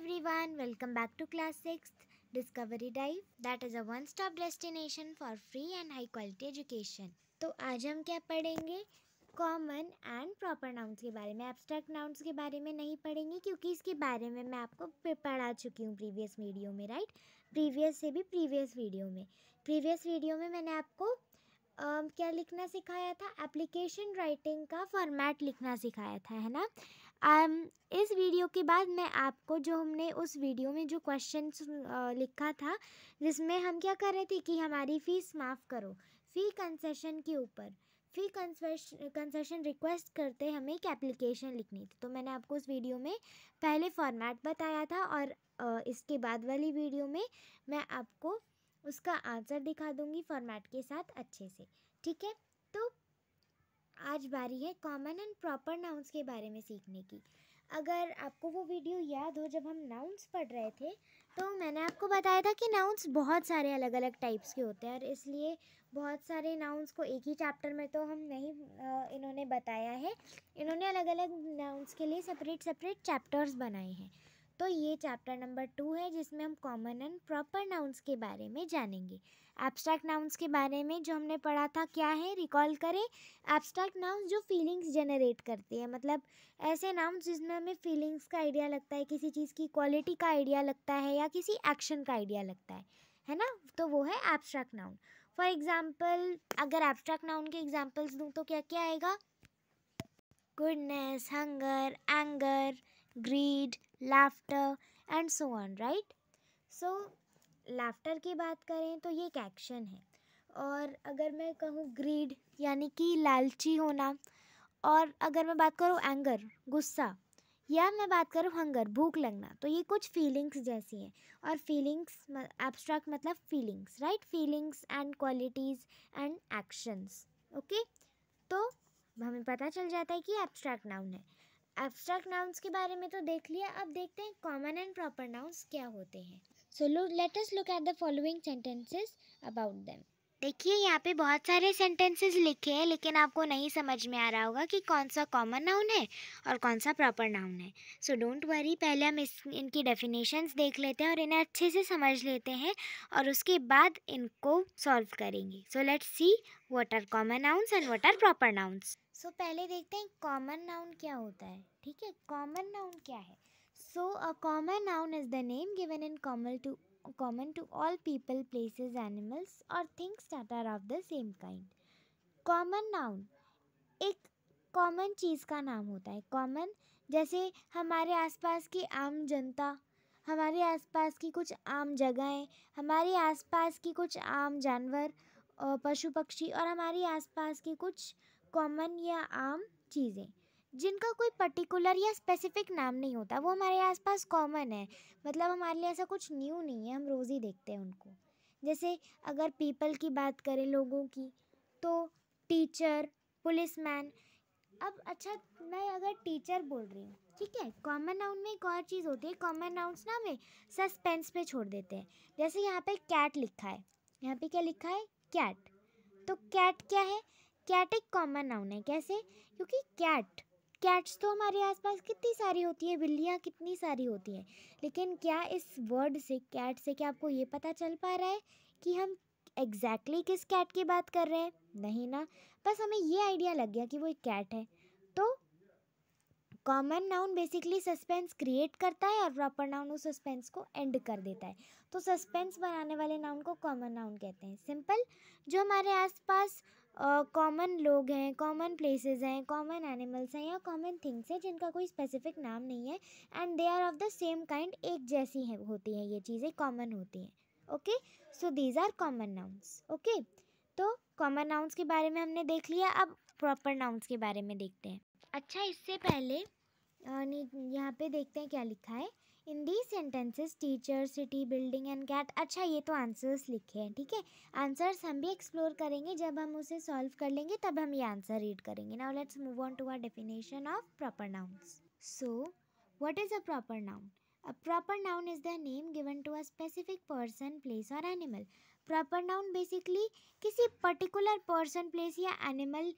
everyone, welcome back to class 6th Discovery Dive, that is a one-stop destination for free and high quality education। तो आज हम क्या पढ़ेंगे? Common and proper nouns के बारे में। एब्स्ट्रैक्ट नाउन्स के बारे में नहीं पढ़ेंगे क्योंकि इसके बारे में मैं आपको पढ़ा चुकी हूँ प्रीवियस वीडियो में, राइट? प्रीवियस वीडियो में मैंने आपको क्या लिखना सिखाया था? एप्लीकेशन राइटिंग का फॉर्मेट लिखना सिखाया था, है ना? इस वीडियो के बाद मैं आपको जो हमने उस वीडियो में जो क्वेश्चन लिखा था, जिसमें हम क्या कर रहे थे कि हमारी फ़ीस माफ़ करो, फ़ी कंसेशन के ऊपर फ़ी कंसेशन रिक्वेस्ट करते हमें एक एप्लीकेशन लिखनी थी। तो मैंने आपको उस वीडियो में पहले फॉर्मेट बताया था और इसके बाद वाली वीडियो में मैं आपको उसका आंसर दिखा दूंगी फॉर्मेट के साथ अच्छे से, ठीक है? तो आज बारी है कॉमन एंड प्रॉपर नाउन्स के बारे में सीखने की। अगर आपको वो वीडियो याद हो जब हम नाउन्स पढ़ रहे थे, तो मैंने आपको बताया था कि नाउन्स बहुत सारे अलग अलग टाइप्स के होते हैं और इसलिए बहुत सारे नाउन्स को एक ही चैप्टर में तो हम नहीं इन्होंने बताया है। इन्होंने अलग अलग नाउन्स के लिए सेपरेट चैप्टर्स बनाए हैं। तो ये चैप्टर नंबर 2 है जिसमें हम कॉमन एंड प्रॉपर नाउन्स के बारे में जानेंगे। एब्स्ट्रैक्ट नाउन्स के बारे में जो हमने पढ़ा था क्या है, रिकॉल करें। एब्स्ट्रैक्ट नाउन्स जो फीलिंग्स जनरेट करते हैं, मतलब ऐसे नाउन्स जिसमें हमें फीलिंग्स का आइडिया लगता है, किसी चीज़ की क्वालिटी का आइडिया लगता है या किसी एक्शन का आइडिया लगता है ना? तो वो है एब्स्ट्रैक्ट नाउन। फॉर एग्जाम्पल, अगर एब्स्ट्रैक्ट नाउन के एग्जाम्पल्स दूँ तो क्या क्या आएगा? Goodness, hunger, anger, greed, laughter and so on, right? So laughter की बात करें तो ये एक एक्शन है, और अगर मैं कहूँ ग्रीड यानी कि लालची होना, और अगर मैं बात करूँ एंगर गुस्सा, या मैं बात करूँ हंगर भूख लगना, तो ये कुछ फीलिंग्स जैसी हैं। और फीलिंग्स एब्स्ट्रैक्ट मतलब feelings, right? Feelings and qualities and actions, okay? तो हमें पता चल जाता है कि एब्स्ट्रैक्ट नाउन है। एब्स्ट्रैक्ट नाउन्स के बारे में तो देख लिया, अब देखते हैं कॉमन एंड प्रॉपर नाउन्स क्या होते हैं। So let us look at the following sentences about them. देखिए यहाँ पे बहुत सारे सेंटेंसेस लिखे हैं, लेकिन आपको नहीं समझ में आ रहा होगा कि कौन सा कॉमन नाउन है और कौन सा प्रॉपर नाउन है। सो डोंट वरी, पहले हम इनकी डेफिनेशंस देख लेते हैं और इन्हें अच्छे से समझ लेते हैं और उसके बाद इनको सॉल्व करेंगे। So let's see what are common nouns and what are proper nouns. So पहले देखते हैं कॉमन नाउन क्या होता है, ठीक है? कॉमन नाउन क्या है? So a common noun is the name given in common to all people, places, animals or things that are of the same kind. Common noun एक कॉमन चीज़ का नाम होता है। कॉमन जैसे हमारे आसपास की आम जनता, हमारे आसपास की कुछ आम जगहें, हमारे आसपास की कुछ आम जानवर, पशु पक्षी, और हमारे आसपास की कुछ कॉमन या आम चीज़ें जिनका कोई पर्टिकुलर या स्पेसिफिक नाम नहीं होता, वो हमारे आसपास कॉमन है। मतलब हमारे लिए ऐसा कुछ न्यू नहीं है, हम रोज़ ही देखते हैं उनको। जैसे अगर पीपल की बात करें, लोगों की, तो टीचर, पुलिसमैन। अब अच्छा, मैं अगर टीचर बोल रही हूँ, ठीक है, कॉमन नाउन में एक और चीज़ होती है। कॉमन नाउन्स ना हमें सस्पेंस पे छोड़ देते हैं। जैसे यहाँ पे कैट लिखा है, यहाँ पे क्या लिखा है? कैट। तो कैट क्या है? कैट एक कॉमन नाउन है। कैसे? क्योंकि कैट्स तो हमारे आसपास कितनी सारी होती है, बिल्लियाँ कितनी सारी होती हैं, लेकिन क्या इस वर्ड से, कैट से, क्या आपको ये पता चल पा रहा है कि हम एग्जैक्टली किस कैट की बात कर रहे हैं? नहीं ना, बस हमें ये आइडिया लग गया कि वो एक कैट है। तो common noun basically suspense create करता है और प्रॉपर नाउन उस सस्पेंस को एंड कर देता है। तो सस्पेंस बनाने वाले नाउन को कॉमन नाउन कहते हैं। सिंपल, जो हमारे आसपास कॉमन लोग हैं, कॉमन प्लेसेस हैं, कॉमन एनिमल्स हैं या कॉमन थिंग्स हैं जिनका कोई स्पेसिफिक नाम नहीं है and they are of the same kind, एक जैसी हैं होती हैं, ये चीज़ें कॉमन होती हैं। Okay, so these are common nouns. Okay, तो कॉमन नाउन्स के बारे में हमने देख लिया, अब प्रॉपर नाउन्स के बारे में देखते हैं। अच्छा, इससे पहले यहाँ पे देखते हैं क्या लिखा है। In these sentences teacher, city, building and cat. अच्छा, ये तो आंसर्स लिखे हैं, ठीक है? आंसर्स हम भी एक्सप्लोर करेंगे, जब हम उसे सॉल्व कर लेंगे तब हम ये आंसर रीड करेंगे। Now let's move on to our definition of proper nouns. So what is a proper noun? A proper noun is the name given to a specific person, place और animal. Proper noun basically किसी particular person, place या animal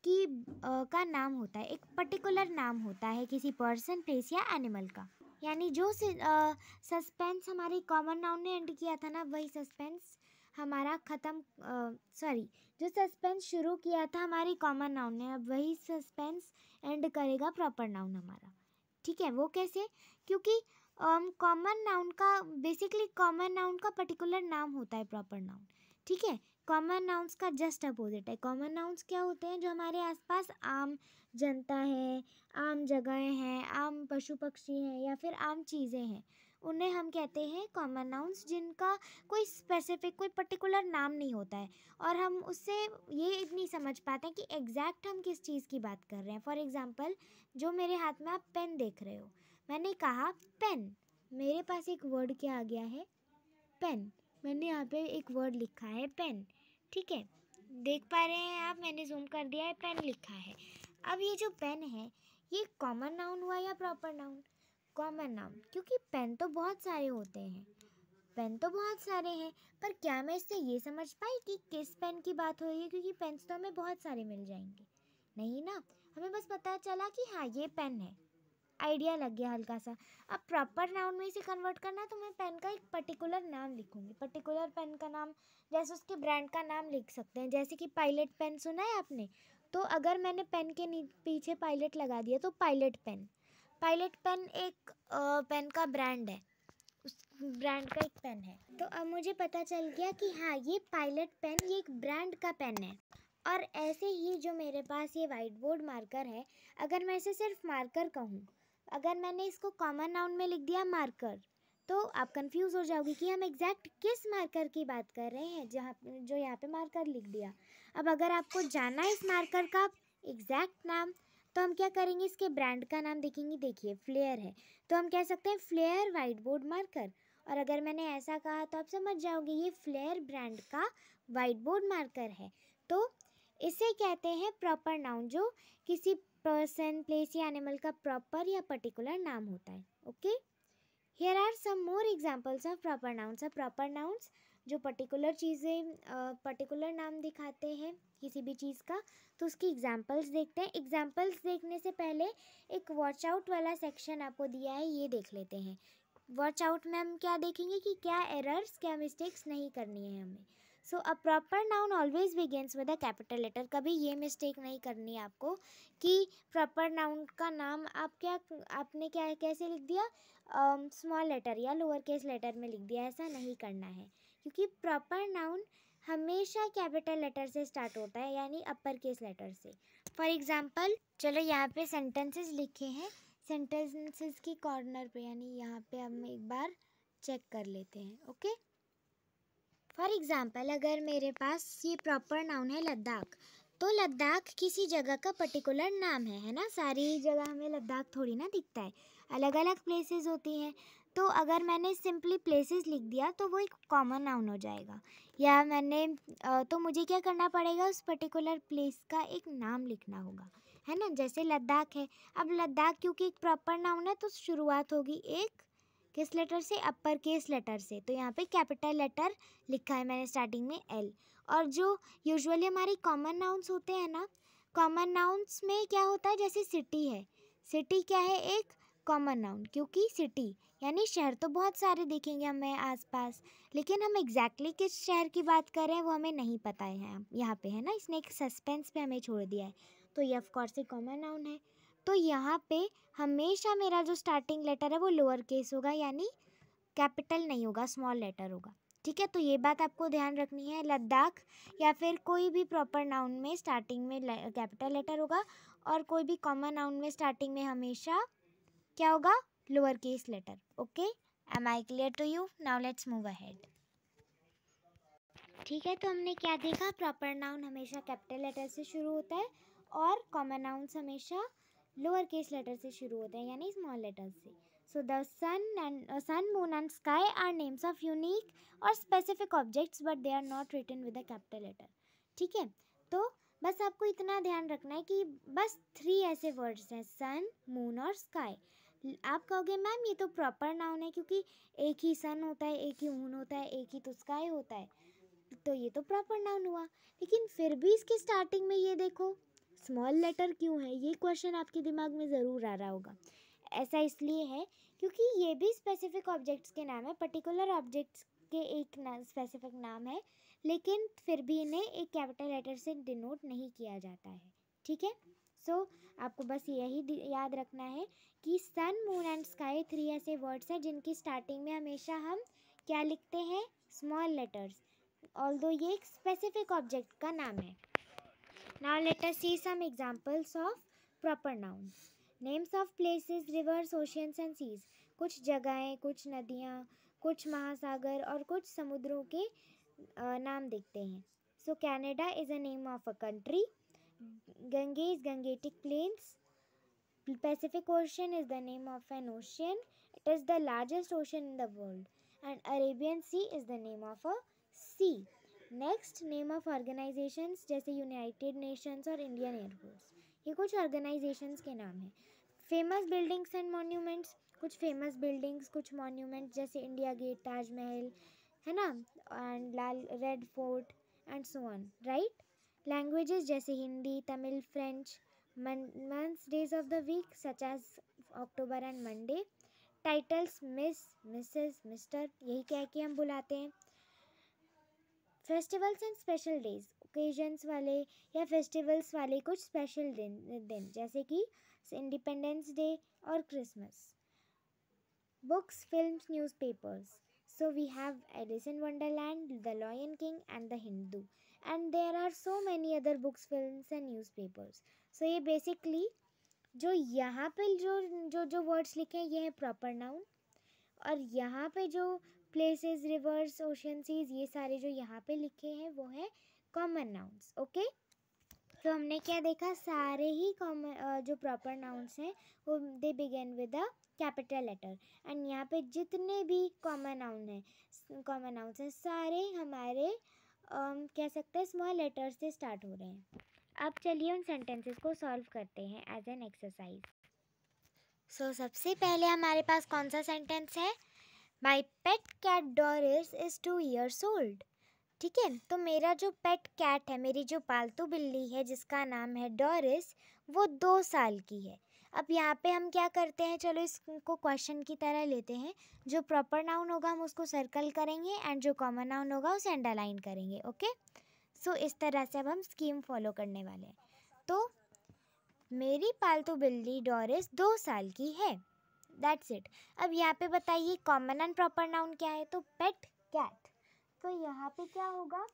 का नाम होता है। एक particular नाम होता है किसी पर्सन, प्लेस या एनिमल का। यानी जो सस्पेंस हमारे कॉमन नाउन ने एंड किया था ना, वही सस्पेंस हमारा ख़त्म, सॉरी, जो सस्पेंस शुरू किया था हमारी कॉमन नाउन ने, अब वही सस्पेंस एंड करेगा प्रॉपर नाउन हमारा। ठीक है, वो कैसे? क्योंकि कॉमन नाउन का, बेसिकली कॉमन नाउन का पर्टिकुलर नाम होता है प्रॉपर नाउन। ठीक है, कॉमन नाउन्स का जस्ट अपोजिट है। कॉमन नाउन्स क्या होते हैं? जो हमारे आसपास आम जनता है, आम जगहें हैं, आम पशु पक्षी हैं, या फिर आम चीज़ें हैं, उन्हें हम कहते हैं कॉमन नाउन्स, जिनका कोई स्पेसिफिक, कोई पर्टिकुलर नाम नहीं होता है, और हम उससे ये नहीं समझ पाते हैं कि एग्जैक्ट हम किस चीज़ की बात कर रहे हैं। फॉर एग्जाम्पल, जो मेरे हाथ में आप पेन देख रहे हो, मैंने कहा पेन, मेरे पास एक वर्ड क्या आ गया है? पेन। मैंने यहाँ पे एक वर्ड लिखा है पेन। ठीक है, देख पा रहे हैं आप, मैंने जूम कर दिया है, पेन लिखा है। अब ये जो पेन है, ये कॉमन नाउन हुआ या प्रॉपर नाउन? कॉमन नाउन, क्योंकि पेन तो बहुत सारे होते हैं, पेन तो बहुत सारे हैं, पर क्या मैं इससे ये समझ पाई कि किस पेन की बात हो रही है? क्योंकि पेन्स तो हमें बहुत सारे मिल जाएंगे, नहीं ना, हमें बस पता चला कि हाँ ये पेन है, आइडिया लग गया हल्का सा। अब प्रॉपर नाउन में इसे कन्वर्ट करना है, तो मैं पेन का एक पर्टिकुलर नाम लिखूंगी। पर्टिकुलर पेन का नाम, जैसे उसके ब्रांड का नाम लिख सकते हैं, जैसे कि पायलट पेन सुना है आपने, तो अगर मैंने पेन के पीछे पायलट लगा दिया तो पायलट पेन। पायलट पेन एक पेन का ब्रांड है, उस ब्रांड का एक पेन है। तो अब मुझे पता चल गया कि हाँ ये पायलट पेन, ये एक ब्रांड का पेन है। और ऐसे ही जो मेरे पास ये वाइट बोर्ड मार्कर है, अगर मैं इसे सिर्फ मार्कर कहूँ, अगर मैंने इसको कॉमन नाउन में लिख दिया मार्कर, तो आप कंफ्यूज हो जाओगे कि हम एग्जैक्ट किस मार्कर की बात कर रहे हैं, जहाँ जो यहाँ पे मार्कर लिख दिया। अब अगर आपको जानना है इस मार्कर का एग्जैक्ट नाम, तो हम क्या करेंगे, इसके ब्रांड का नाम देखेंगे। देखिए फ्लेयर है, तो हम कह सकते हैं फ्लेयर वाइट बोर्ड मार्कर। और अगर मैंने ऐसा कहा तो आप समझ जाओगे ये फ्लेयर ब्रांड का वाइट बोर्ड मार्कर है। तो इसे कहते हैं प्रॉपर नाउन, जो किसी पर्सन, प्लेस या एनिमल का प्रॉपर या पर्टिकुलर नाम होता है। Okay, here are some more examples of proper nouns. Proper nouns जो पर्टिकुलर चीज़ें, पर्टिकुलर नाम दिखाते हैं किसी भी चीज़ का, तो उसकी एग्जांपल्स देखते हैं। एग्जांपल्स देखने से पहले एक वॉच आउट वाला सेक्शन आपको दिया है, ये देख लेते हैं। वॉच आउट में हम क्या देखेंगे कि क्या एरर्स, क्या मिस्टेक्स नहीं करनी है हमें। So a proper noun always begins with a capital letter. कभी ये मिस्टेक नहीं करनी है आपको कि प्रॉपर नाउन का नाम आपने क्या कैसे लिख दिया, स्मॉल लेटर या लोअर केस लेटर में लिख दिया, ऐसा नहीं करना है। क्योंकि प्रॉपर नाउन हमेशा कैपिटल लेटर से स्टार्ट होता है, यानी अपर केस लेटर से। फॉर एग्जाम्पल, चलो यहाँ पे सेंटेंसेस लिखे हैं, सेंटेंसेस की कॉर्नर पे, यानी यहाँ पे हम एक बार चेक कर लेते हैं। ओके, फॉर एग्जाम्पल, अगर मेरे पास ये प्रॉपर नाउन है लद्दाख, तो लद्दाख किसी जगह का पर्टिकुलर नाम है ना, सारी जगह हमें लद्दाख थोड़ी ना दिखता है, अलग अलग प्लेसेस होती हैं। तो अगर मैंने सिंपली प्लेसेस लिख दिया तो वो एक कॉमन नाउन हो जाएगा। या मैंने तो मुझे क्या करना पड़ेगा, उस पर्टिकुलर प्लेस का एक नाम लिखना होगा, है ना। जैसे लद्दाख है, अब लद्दाख क्योंकि एक प्रॉपर नाउन है, तो शुरुआत होगी एक किस लेटर से, अपर केस लेटर से। तो यहाँ पे कैपिटल लेटर लिखा है मैंने स्टार्टिंग में एल। और जो यूजुअली हमारी कॉमन नाउन्स होते हैं ना, कॉमन नाउन्स में क्या होता है, जैसे सिटी है, सिटी क्या है, एक कॉमन नाउन, क्योंकि सिटी यानी शहर तो बहुत सारे दिखेंगे हमें आसपास, लेकिन हम एग्जैक्टली किस शहर की बात कर रहे हैं वो हमें नहीं पता है यहाँ पे, है ना। इसने एक सस्पेंस पे हमें छोड़ दिया है। तो ये ऑफकोर्स एक कॉमन नाउन है। तो यहाँ पे हमेशा मेरा जो स्टार्टिंग लेटर है वो लोअर केस होगा, यानी कैपिटल नहीं होगा, स्मॉल लेटर होगा। ठीक है, तो ये बात आपको ध्यान रखनी है। लद्दाख या फिर कोई भी प्रॉपर नाउन में स्टार्टिंग में कैपिटल लेटर होगा, और कोई भी कॉमन नाउन में स्टार्टिंग में हमेशा क्या होगा, lower case letter. Okay, am I clear to you? Now let's move ahead. ठीक है, तो हमने क्या देखा, प्रॉपर नाउन हमेशा कैपिटल लेटर से शुरू होता है, और कॉमन नाउन्स हमेशा लोअर केस लेटर से शुरू होते हैं, यानी स्मॉल लेटर से। So the sun, moon and sky are names of unique और specific objects, but they are not written with a capital letter. ठीक है, तो बस आपको इतना ध्यान रखना है कि बस 3 ऐसे वर्ड्स हैं, सन, मून और स्काई। आप कहोगे मैम ये तो प्रॉपर नाउन है, क्योंकि एक ही सन होता है, एक ही मून होता है, एक ही तो स्काई होता है, तो ये तो प्रॉपर नाउन हुआ। लेकिन फिर भी इसके स्टार्टिंग में ये देखो स्मॉल लेटर क्यों है, ये क्वेश्चन आपके दिमाग में ज़रूर आ रहा होगा। ऐसा इसलिए है क्योंकि ये भी स्पेसिफिक ऑब्जेक्ट्स के नाम है, पर्टिकुलर ऑब्जेक्ट्स के एक स्पेसिफिक नाम है, लेकिन फिर भी इन्हें एक कैपिटल लेटर से डिनोट नहीं किया जाता है। ठीक है, सो आपको बस यही याद रखना है कि सन, मून एंड स्काई 3 ऐसे वर्ड्स हैं जिनकी स्टार्टिंग में हमेशा हम क्या लिखते हैं, स्मॉल लेटर्स, ऑल्दो ये एक स्पेसिफिक ऑब्जेक्ट का नाम है। Now let us see some examples of proper nouns. Names of places, rivers, oceans and seas. कुछ जगहें, कुछ नदियाँ, कुछ महासागर और कुछ समुद्रों के नाम देखते हैं. So Canada is a name of a country. Ganges, Gangetic Plains. Pacific Ocean is the name of an ocean. It is the largest ocean in the world. And Arabian Sea is the name of a sea. Next, name of organisations जैसे United Nations और Indian air force, ये कुछ organisations के नाम हैं. Famous buildings and monuments, कुछ famous buildings, कुछ monuments जैसे इंडिया गेट, ताजमहल, है ना, and Lal red fort and so on, right. Languages जैसे Hindi, Tamil, French. Months, days of the week such as October and Monday. Titles miss, Mrs, mister, यही कह के हम बुलाते हैं. Festivals and special days, occasions वाले या फेस्टिवल्स वाले कुछ स्पेशल दिन जैसे कि इंडिपेंडेंस डे और Christmas. Books, films, newspapers. So we have Alice in Wonderland, the Lion King and the Hindu, and there are so many other books, films and newspapers. So ये basically जो यहाँ पे जो वर्ड्स लिखे हैं ये है प्रॉपर नाउन, और यहाँ पे जो प्लेसेस, रिवर्स, ओशन, सीज, ये सारे जो यहाँ पे लिखे हैं वो है कॉमन नाउन्स. ओके, तो हमने क्या देखा, सारे ही कॉमन जो प्रॉपर नाउन्स हैं वो they begin with a capital letter. And यहाँ पे जितने भी कॉमन नाउन्स हैं सारे हमारे कह सकते हैं स्मॉल लेटर से स्टार्ट हो रहे हैं. अब चलिए उन सेंटेंसेस को सॉल्व करते हैं एज एन एक्सरसाइज. सो सबसे पहले हमारे पास कौन सा सेंटेंस है, my pet cat Doris is 2 years old. ठीक है, तो मेरा जो पेट कैट है, मेरी जो पालतू बिल्ली है जिसका नाम है डोरिस, वो 2 साल की है. अब यहाँ पे हम क्या करते हैं, चलो इसको क्वेश्चन की तरह लेते हैं. जो प्रॉपर नाउन होगा हम उसको सर्कल करेंगे एंड जो कॉमन नाउन होगा उसे अंडरलाइन करेंगे. ओके, सो इस तरह से अब हम स्कीम फॉलो करने वाले हैं. तो मेरी पालतू बिल्ली डोरिस 2 साल की है, दैट्स इट. अब यहाँ पे बताइए कॉमन एंड प्रॉपर नाउन क्या है, तो पेट कैट. तो यहाँ पे क्या होगा,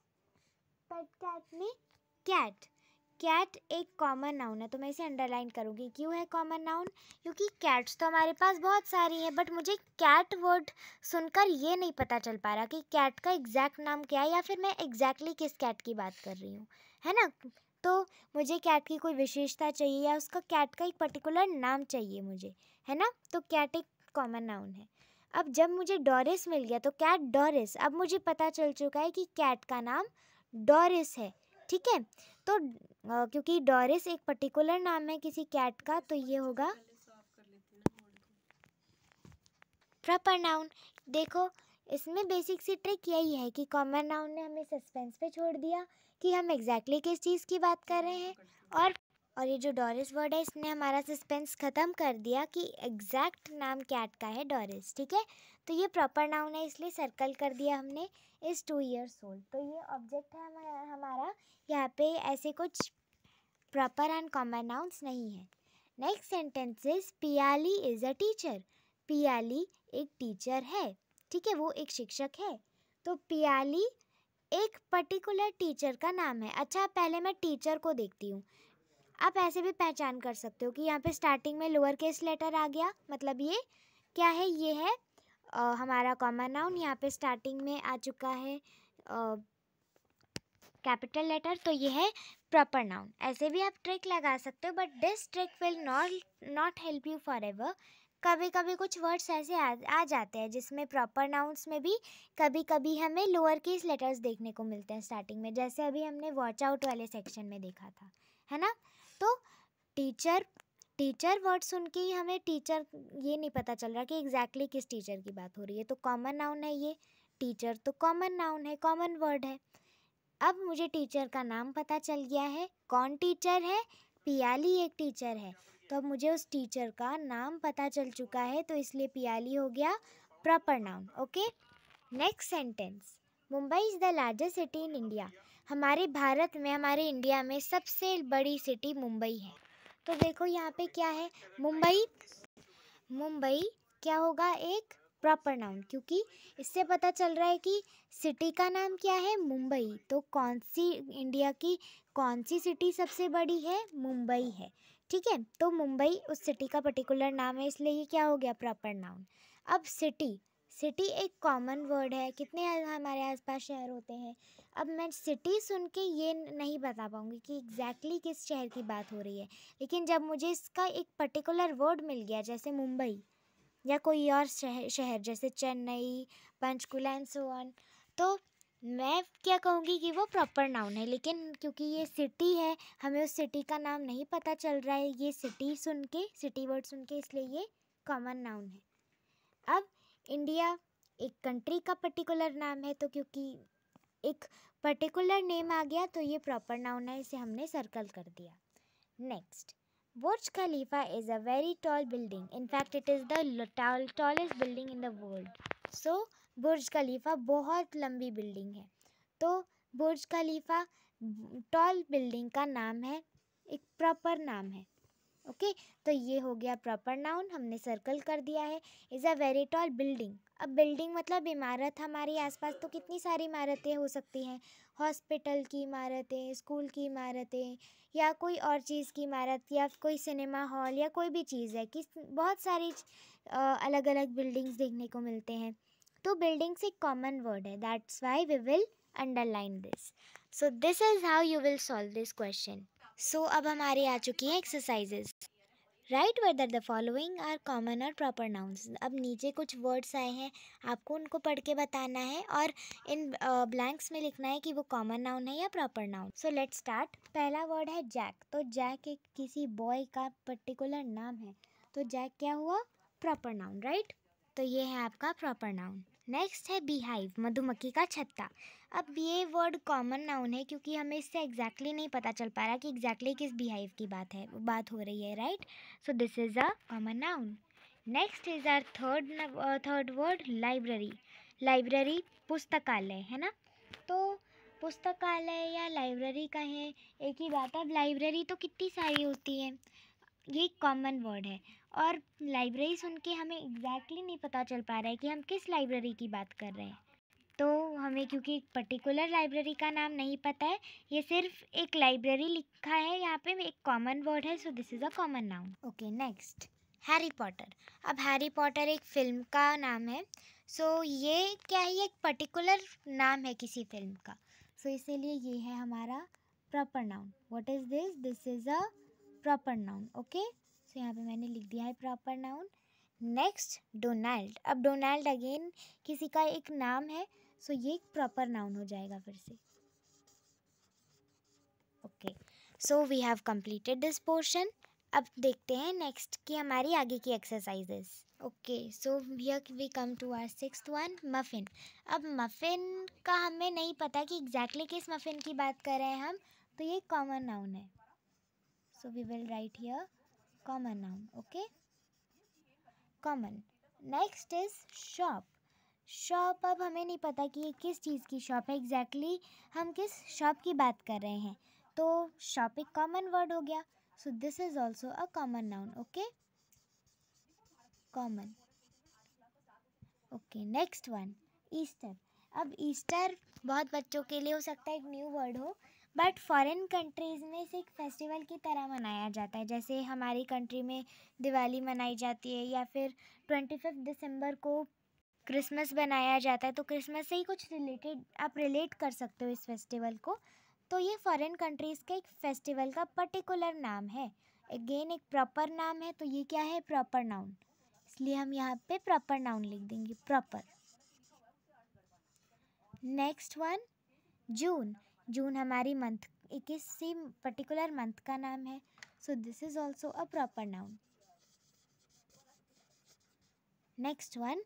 पेट कैट में कैट, कैट एक कॉमन नाउन है तो मैं इसे अंडरलाइन करूँगी. क्यों है कॉमन नाउन, क्योंकि कैट्स तो हमारे पास बहुत सारी हैं, बट मुझे कैट वर्ड सुनकर ये नहीं पता चल पा रहा कि कैट का एग्जैक्ट नाम क्या है या फिर मैं एग्जैक्टली किस कैट की बात कर रही हूँ, है ना. तो मुझे कैट की कोई विशेषता चाहिए या उसका कैट का एक पर्टिकुलर नाम चाहिए मुझे, है ना. तो कैट एक कॉमन नाउन है. अब जब मुझे डोरिस मिल गया तो कैट डोरिस, अब मुझे पता चल चुका है कि कैट का नाम डोरिस है. ठीक है, तो क्योंकि डोरिस एक पर्टिकुलर नाम है किसी कैट का, तो ये होगा प्रॉपर नाउन. देखो इसमें बेसिक सी ट्रिक यही है कि कॉमन नाउन ने हमें सस्पेंस पे छोड़ दिया कि हम एग्जैक्टली किस चीज़ की बात कर रहे हैं, और ये जो डोरिस वर्ड है इसने हमारा सस्पेंस ख़त्म कर दिया कि एग्जैक्ट नाम कैट का है डोरिस. ठीक है, तो ये प्रॉपर नाउन है इसलिए सर्कल कर दिया हमने, इज़ 2 years old. तो ये ऑब्जेक्ट है हमारा. यहाँ पे ऐसे कुछ प्रॉपर एंड कॉमन नाउन्स नहीं है. Next sentence is Piyali is a teacher. Piyali एक टीचर है, ठीक है, वो एक शिक्षक है. तो पियाली एक पर्टिकुलर टीचर का नाम है. अच्छा, पहले मैं टीचर को देखती हूँ. आप ऐसे भी पहचान कर सकते हो कि यहाँ पे स्टार्टिंग में लोअर केस लेटर आ गया, मतलब ये क्या है, ये है हमारा कॉमन नाउन. यहाँ पे स्टार्टिंग में आ चुका है कैपिटल लेटर, तो ये है प्रॉपर नाउन. ऐसे भी आप ट्रिक लगा सकते हो, but this trick will not help you for ever. कभी कभी कुछ वर्ड्स ऐसे आ जाते हैं जिसमें प्रॉपर नाउन्स में भी कभी कभी हमें लोअर केस लेटर्स देखने को मिलते हैं स्टार्टिंग में, जैसे अभी हमने वॉच आउट वाले सेक्शन में देखा था, है ना. तो टीचर वर्ड सुन के ही हमें टीचर ये नहीं पता चल रहा कि एग्जैक्टली किस टीचर की बात हो रही है. तो कॉमन नाउन है ये, टीचर तो कॉमन नाउन है, कॉमन वर्ड है. अब मुझे टीचर का नाम पता चल गया है. कौन टीचर है, पियाली एक टीचर है. तो अब मुझे उस टीचर का नाम पता चल चुका है, तो इसलिए पियाली हो गया proper noun. Okay, next sentence, Mumbai is the largest city in India. हमारे भारत में, हमारे इंडिया में सबसे बड़ी सिटी मुंबई है। तो देखो यहाँ पे क्या है, मुंबई, मुंबई क्या होगा, एक प्रॉपर नाउन, क्योंकि इससे पता चल रहा है कि सिटी का नाम क्या है, मुंबई। तो कौन सी, इंडिया की कौन सी सिटी सबसे बड़ी है, मुंबई है। ठीक है, तो मुंबई उस सिटी का पर्टिकुलर नाम है, इसलिए ये क्या हो गया, प्रॉपर नाउन। अब सिटी, सिटी एक कॉमन वर्ड है, कितने हमारे आसपास शहर होते हैं। अब मैं सिटी सुन के ये नहीं बता पाऊँगी कि एग्जैक्टली किस शहर की बात हो रही है, लेकिन जब मुझे इसका एक पर्टिकुलर वर्ड मिल गया, जैसे मुंबई या कोई और शहर जैसे Chennai, Panchkula and so on, तो मैं क्या कहूँगी कि वो प्रॉपर नाउन है। लेकिन क्योंकि ये सिटी है, हमें उस सिटी का नाम नहीं पता चल रहा है, ये सिटी सुन के, सिटी वर्ड सुन के, इसलिए ये कॉमन नाउन है। अब इंडिया एक कंट्री का पर्टिकुलर नाम है, तो क्योंकि एक पर्टिकुलर नेम आ गया, तो ये प्रॉपर नाउन है, इसे हमने सर्कल कर दिया। Next, Burj Khalifa is a very tall building, in fact it is the tallest building in the world. So Burj Khalifa बहुत लंबी बिल्डिंग है, तो बुर्ज खलीफा टॉल बिल्डिंग का नाम है, एक प्रॉपर नाम है। ओके, तो ये हो गया प्रॉपर नाउन, हमने सर्कल कर दिया है। Is a very tall building, अब बिल्डिंग मतलब इमारत, हमारे आसपास तो कितनी सारी इमारतें हो सकती हैं, हॉस्पिटल की इमारतें, स्कूल की इमारतें, या कोई और चीज़ की इमारत, या कोई सिनेमा हॉल, या कोई भी चीज़ है कि बहुत सारी अलग अलग बिल्डिंग्स देखने को मिलते हैं। तो बिल्डिंग्स एक कॉमन वर्ड है, that's why we will underline this. So this is how you will solve this question. So अब हमारी आ चुकी हैं exercises. Write whether the following are common और प्रॉपर नाउन्स। अब नीचे कुछ वर्ड्स आए हैं, आपको उनको पढ़ के बताना है और इन ब्लैंक्स में लिखना है कि वो कॉमन नाउन है या proper noun. So let's start. पहला वर्ड है जैक, तो जैक एक किसी बॉय का पर्टिकुलर नाम है, तो जैक क्या हुआ, प्रॉपर नाउन, राइट। तो ये है आपका प्रॉपर नाउन। नेक्स्ट है बीहाइव, मधुमक्खी का छत्ता। अब ये वर्ड कॉमन नाउन है, क्योंकि हमें इससे एग्जैक्टली नहीं पता चल पा रहा कि एग्जैक्टली किस बीहाइव की बात हो रही है, right. So this is a common noun. Next is our third word, library. Library पुस्तकालय है ना, तो पुस्तकालय या लाइब्रेरी कहें एक ही बात है। अब लाइब्रेरी तो कितनी सारी होती है, ये कॉमन वर्ड है, और लाइब्रेरी सुन के हमें एग्जैक्टली नहीं पता चल पा रहा है कि हम किस लाइब्रेरी की बात कर रहे हैं। तो हमें क्योंकि पर्टिकुलर लाइब्रेरी का नाम नहीं पता है, ये सिर्फ एक लाइब्रेरी लिखा है यहाँ पे, एक कॉमन वर्ड है, सो this is a common noun. Okay, next Harry Potter. अब हैरी पॉटर एक फिल्म का नाम है, सो ये क्या है, ये एक पर्टिकुलर नाम है किसी फिल्म का, सो इसीलिए ये है हमारा proper noun. What is this, this is a proper noun. Okay, so यहाँ पे मैंने लिख दिया है प्रॉपर नाउन। Next Donald. अब डोनाल्ड अगेन किसी का एक नाम है, सो ये एक प्रॉपर नाउन हो जाएगा फिर से। Okay, so we have completed this portion. अब देखते हैं नेक्स्ट की हमारी आगे की exercises. Okay, so here we come to our sixth one, muffin. अब मफ़िन का हमें नहीं पता कि एग्जैक्टली किस मफ़िन की बात कर रहे हैं हम, तो ये कॉमन नाउन है, so we will write here common noun. Okay, common. Next is shop. Shop, अब हमें नहीं पता कि ये किस चीज़ की शॉप है, एग्जैक्टली हम किस शॉप की बात कर रहे हैं, तो शॉप एक कॉमन वर्ड हो गया, so this is also a common noun. Okay, common. Okay, next one, Easter. अब ईस्टर बहुत बच्चों के लिए हो सकता है एक न्यू वर्ड हो, बट फॉरेन कंट्रीज़ में इसे एक फेस्टिवल की तरह मनाया जाता है, जैसे हमारी कंट्री में दिवाली मनाई जाती है, या फिर 25 दिसंबर को क्रिसमस बनाया जाता है, तो क्रिसमस से ही कुछ रिलेटेड आप रिलेट कर सकते हो इस फेस्टिवल को। तो ये फॉरेन कंट्रीज़ का एक फेस्टिवल का पर्टिकुलर नाम है, अगेन एक प्रॉपर नाम है, तो ये क्या है, प्रॉपर नाउन, इसलिए हम यहाँ पे प्रॉपर नाउन लिख देंगे, प्रॉपर। नेक्स्ट वन, जून। जून हमारी मंथ, किसी पर्टिकुलर मंथ का नाम है, so this is also a proper noun. Next one,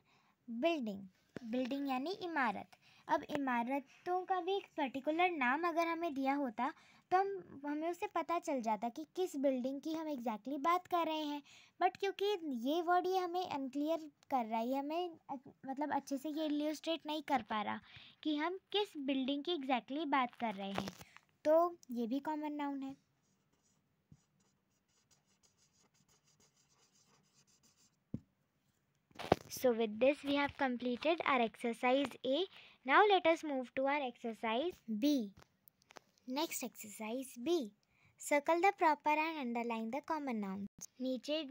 building. Building यानी इमारत। अब इमारतों का भी एक पर्टिकुलर नाम अगर हमें दिया होता, तो हमें उससे पता चल जाता कि किस बिल्डिंग की हम एग्जैक्टली बात कर रहे हैं। बट क्योंकि ये वर्ड ये हमें अनक्लियर कर रहा है, ये हमें मतलब अच्छे से ये इल्यूस्ट्रेट नहीं कर पा रहा कि हम किस बिल्डिंग की एग्जैक्टली बात कर रहे हैं, तो ये भी कॉमन नाउन है। So with this we have completed our exercise A. Now let us move to our exercise B. Next exercise B. Circle the proper and underline the common nouns. नीचे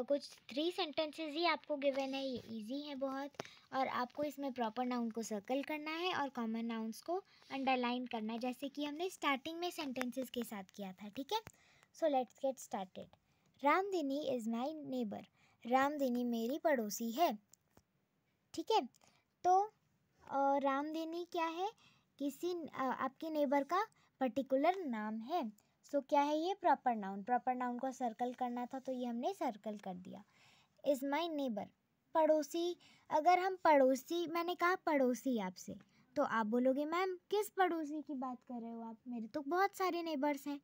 कुछ 3 sentences ही आपको given है, ये easy है बहुत, और आपको इसमें proper noun को circle करना है और common nouns को underline करना है, जैसे कि हमने starting में sentences के साथ किया था, ठीक है। So let's get started. रामदिनी is my neighbor. रामदिनी मेरी पड़ोसी है, ठीक है। तो रामदिनी क्या है, किसी आपके नेबर का पर्टिकुलर नाम है। सो क्या है ये, प्रॉपर नाउन। प्रॉपर नाउन को सर्कल करना था तो ये हमने सर्कल कर दिया। इज़ माई नेबर, पड़ोसी। अगर हम पड़ोसी, मैंने कहा पड़ोसी आपसे, तो आप बोलोगे मैम किस पड़ोसी की बात कर रहे हो आप, मेरे तो बहुत सारे नेबर्स हैं।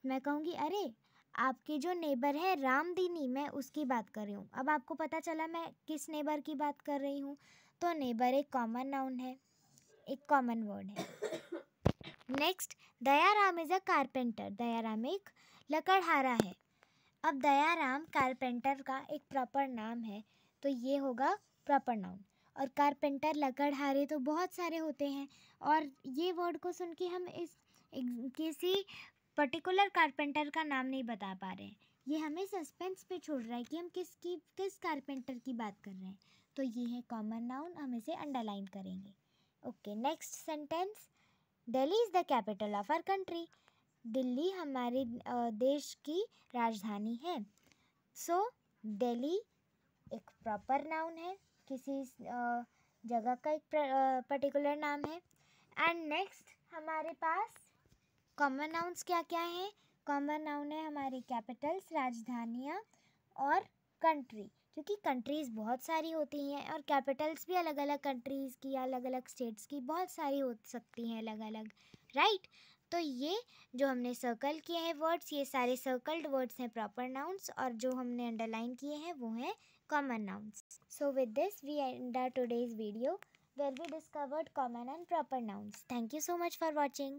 मैं कहूँगी अरे आपके जो नेबर है रामदिनी, मैं उसकी बात कर रही हूँ। अब आपको पता चला मैं किस नेबर की बात कर रही हूँ। तो नेबर एक कॉमन नाउन है, एक कॉमन वर्ड है। Next, Dayaram is a carpenter. Dayaram एक लकड़हारा है। अब दयाराम कारपेंटर का एक प्रॉपर नाम है, तो ये होगा प्रॉपर नाउन। और कारपेंटर लकड़हारे तो बहुत सारे होते हैं, और ये वर्ड को सुन के हम इस किसी पर्टिकुलर कारपेंटर का नाम नहीं बता पा रहे हैं। ये हमें सस्पेंस पे छोड़ रहा है कि हम किस कारपेंटर की बात कर रहे हैं। तो ये है कॉमन नाउन, हम इसे अंडरलाइन करेंगे। Okay, next sentence. Delhi is the capital of our country. Delhi हमारे देश की राजधानी है। सो दिल्ली एक प्रॉपर नाउन है, किसी जगह का एक पर्टिकुलर नाम है। एंड नेक्स्ट हमारे पास कॉमन नाउन्स क्या क्या हैं। कॉमन नाउन है हमारी कैपिटल्स, राजधानियाँ और कंट्री, क्योंकि कंट्रीज़ बहुत सारी होती हैं और कैपिटल्स भी अलग अलग कंट्रीज़ की, अलग अलग स्टेट्स की बहुत सारी हो सकती हैं अलग अलग, राइट। तो ये जो हमने सर्कल किए हैं वर्ड्स, ये सारे सर्कल्ड वर्ड्स हैं प्रॉपर नाउन्स, और जो हमने अंडरलाइन किए हैं वो हैं common nouns. So with this we end our today's video where we discovered common and proper nouns. Thank you so much for watching.